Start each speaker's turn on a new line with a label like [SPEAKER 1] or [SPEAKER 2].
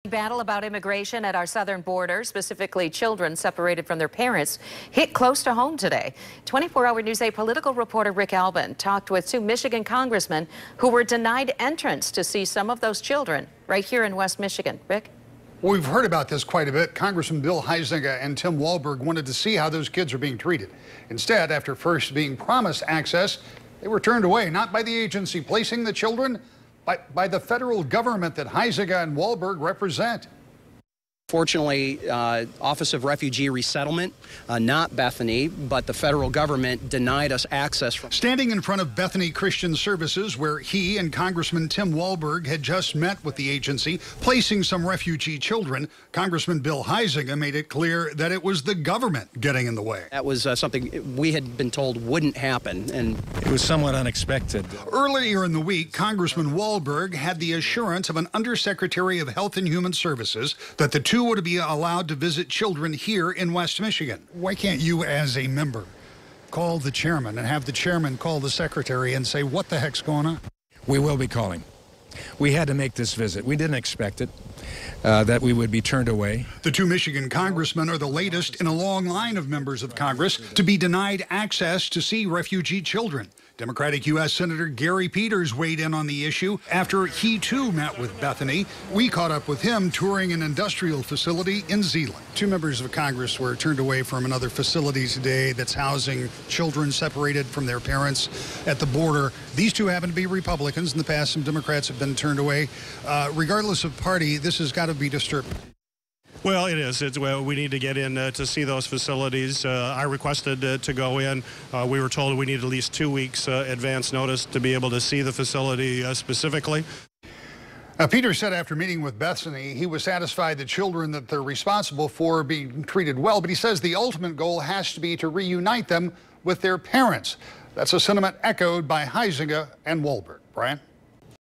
[SPEAKER 1] Battle about immigration at our southern border, specifically children separated from their parents, hit close to home today. 24-hour News 8 political reporter Rick Albin talked with two Michigan congressmen who were denied entrance to see some of those children right here in West Michigan. Rick?
[SPEAKER 2] Well, we've heard about this quite a bit. Congressman Bill Huizenga and Tim Walberg wanted to see how those kids are being treated. Instead, after first being promised access, they were turned away, not by the agency placing the children, by the federal government that Huizenga and Walberg represent.
[SPEAKER 3] Fortunately, Office of Refugee Resettlement, not Bethany, but the federal government denied us access.
[SPEAKER 2] Standing in front of Bethany Christian Services, where he and Congressman Tim Walberg had just met with the agency, placing some refugee children, Congressman Bill Huizenga made it clear that it was the government getting in the way.
[SPEAKER 3] That was something we had been told wouldn't happen, and
[SPEAKER 4] it was somewhat unexpected.
[SPEAKER 2] Earlier in the week, Congressman Walberg had the assurance of an Undersecretary of Health and Human Services that the two would be allowed to visit children here in West Michigan. Why can't you, as a member, call the chairman and have the chairman call the secretary and say, what the heck's going on?
[SPEAKER 4] We will be calling. We had to make this visit. We didn't expect it, that we would be turned away.
[SPEAKER 2] The two Michigan congressmen are the latest in a long line of members of Congress to be denied access to see refugee children. Democratic U.S. Senator Gary Peters weighed in on the issue after he, too, met with Bethany. We caught up with him touring an industrial facility in Zeeland. Two members of Congress were turned away from another facility today that's housing children separated from their parents at the border. These two happen to be Republicans. In the past, some Democrats have been turned away. Regardless of party, this has got to be disturbing.
[SPEAKER 5] Well, it is. Well, we need to get in to see those facilities. I requested to go in. We were told we need at least 2 weeks advance notice to be able to see the facility specifically.
[SPEAKER 2] Peter said after meeting with Bethany, he was satisfied the children that they're responsible for are being treated well, but he says the ultimate goal has to be to reunite them with their parents. That's a sentiment echoed by Huizenga and Walberg. Brian?